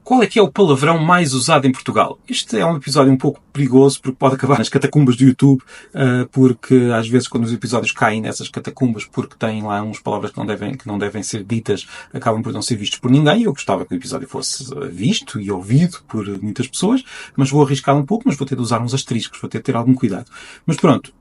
Qual é que é o palavrão mais usado em Portugal? Este é um episódio um pouco perigoso porque pode acabar nas catacumbas do YouTube, porque às vezes quando os episódios caem nessas catacumbas porque têm lá uns palavras que não devem ser ditas, acabam por não ser vistos por ninguém. Eu gostava que o episódio fosse visto e ouvido por muitas pessoas, mas vou arriscar um pouco, mas vou ter de usar uns asteriscos, vou ter de ter algum cuidado. Mas pronto,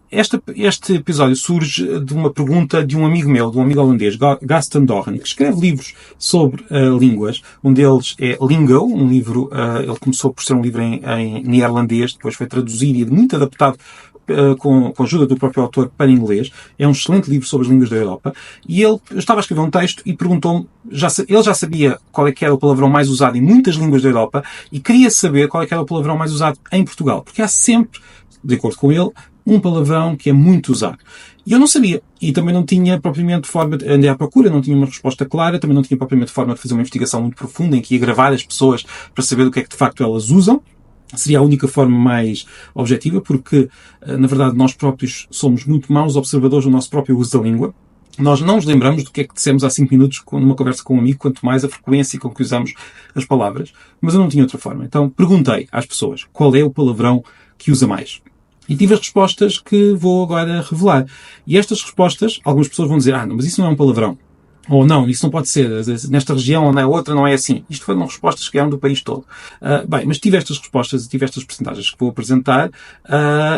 este episódio surge de uma pergunta de um amigo meu, de um amigo holandês, Gaston Doorn, que escreve livros sobre línguas. Um deles é Lingo, um livro, ele começou por ser um livro em neerlandês, depois foi traduzido e muito adaptado com a ajuda do próprio autor para inglês. É um excelente livro sobre as línguas da Europa. E eu estava a escrever um texto e perguntou-me, ele já sabia qual é que era o palavrão mais usado em muitas línguas da Europa e queria saber qual é que era o palavrão mais usado em Portugal. Porque há sempre, de acordo com ele, um palavrão que é muito usado. E eu não sabia. E também não tinha propriamente forma de andar à procura, não tinha uma resposta clara, também não tinha propriamente forma de fazer uma investigação muito profunda em que ia gravar as pessoas para saber do que é que de facto elas usam. Seria a única forma mais objetiva, porque, na verdade, nós próprios somos muito maus observadores do nosso próprio uso da língua. Nós não nos lembramos do que é que dissemos há 5 minutos numa conversa com um amigo, quanto mais a frequência com que usamos as palavras. Mas eu não tinha outra forma. Então perguntei às pessoas qual é o palavrão que usa mais. E tive as respostas que vou agora revelar. E estas respostas, algumas pessoas vão dizer, não, mas isso não é um palavrão. Ou não, isso não pode ser. Nesta região ou na outra não é assim. Isto foram respostas que eram do país todo. Mas tive estas respostas e tive estas percentagens que vou apresentar,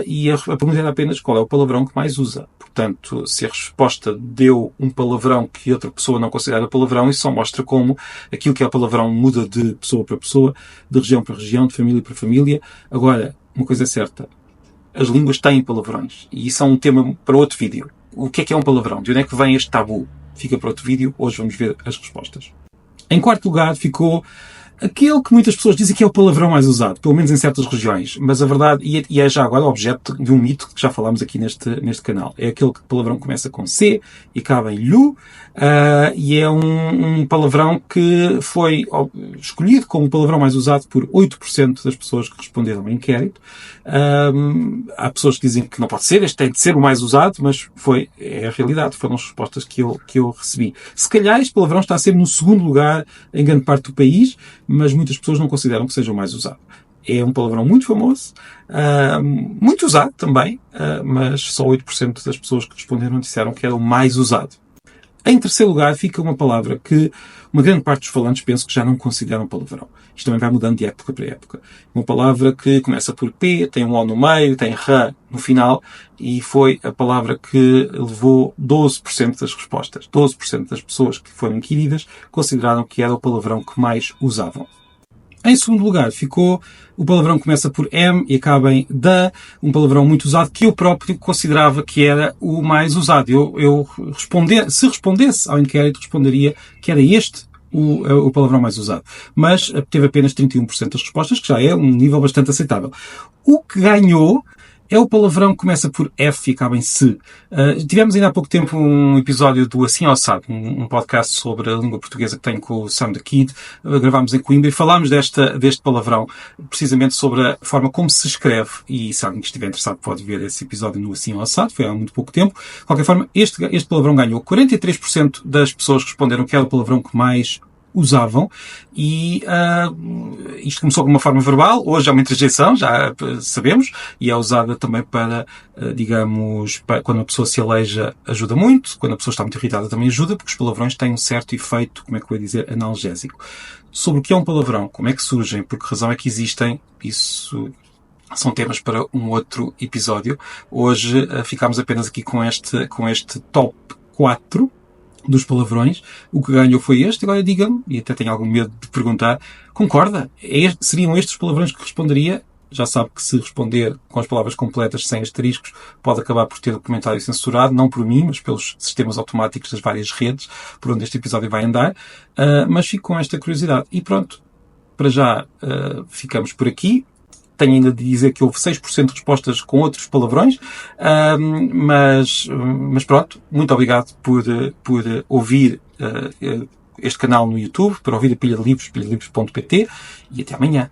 e a pergunta era apenas qual é o palavrão que mais usa. Portanto, se a resposta deu um palavrão que outra pessoa não considera palavrão, isso só mostra como aquilo que é palavrão muda de pessoa para pessoa, de região para região, de família para família. Agora, uma coisa é certa. As línguas têm palavrões. E isso é um tema para outro vídeo. O que é um palavrão? De onde é que vem este tabu? Fica para outro vídeo. Hoje vamos ver as respostas. Em quarto lugar ficou aquele que muitas pessoas dizem que é o palavrão mais usado, pelo menos em certas regiões. Mas a verdade, e é já agora objeto de um mito que já falámos aqui neste canal. É aquele que o palavrão começa com C e acaba em LU, e é um palavrão que foi escolhido como palavrão mais usado por 8% das pessoas que responderam ao inquérito. Há pessoas que dizem que não pode ser, este tem de ser o mais usado, mas é a realidade, foram as respostas que eu recebi. Se calhar este palavrão está a ser no segundo lugar em grande parte do país, mas muitas pessoas não consideram que seja o mais usado. É um palavrão muito famoso, muito usado também, mas só 8% das pessoas que responderam disseram que era o mais usado. Em terceiro lugar fica uma palavra que uma grande parte dos falantes penso que já não consideram palavrão. Isto também vai mudando de época para época. Uma palavra que começa por P, tem um O no meio, tem R no final, e foi a palavra que levou 12% das respostas. 12% das pessoas que foram inquiridas consideraram que era o palavrão que mais usavam. Em segundo lugar ficou o palavrão que começa por M e acaba em da, um palavrão muito usado que eu próprio considerava que era o mais usado. Se respondesse ao inquérito, responderia que era este o palavrão mais usado. Mas teve apenas 31% das respostas, que já é um nível bastante aceitável. O que ganhou é o palavrão que começa por F e acaba em C. Tivemos ainda há pouco tempo um episódio do Assim ao Assado, um podcast sobre a língua portuguesa que tenho com o Sam the Kid. Gravámos em Coimbra e falámos deste palavrão, precisamente sobre a forma como se escreve. E se alguém estiver interessado pode ver esse episódio no Assim ao Assado, foi há muito pouco tempo. De qualquer forma, este palavrão ganhou. 43% das pessoas responderam que era o palavrão que mais usavam, e isto começou de uma forma verbal, hoje é uma interjeição, já sabemos, e é usada também para, quando a pessoa se aleija ajuda muito, quando a pessoa está muito irritada também ajuda, porque os palavrões têm um certo efeito, como é que eu ia dizer, analgésico. Sobre o que é um palavrão, como é que surgem, por que razão é que existem, isso são temas para um outro episódio. Hoje ficámos apenas aqui com este top 4 dos palavrões. O que ganhou foi este. Agora diga-me, e até tenho algum medo de perguntar, concorda? Seriam estes os palavrões que responderia? Já sabe que se responder com as palavras completas sem asteriscos pode acabar por ter o comentário censurado, não por mim, mas pelos sistemas automáticos das várias redes por onde este episódio vai andar. Mas fico com esta curiosidade. E pronto, para já ficamos por aqui. Tenho ainda de dizer que houve 6% de respostas com outros palavrões, mas pronto, muito obrigado por ouvir este canal no YouTube, por ouvir a Pilha de Livros, pilhadelivros.pt, e até amanhã.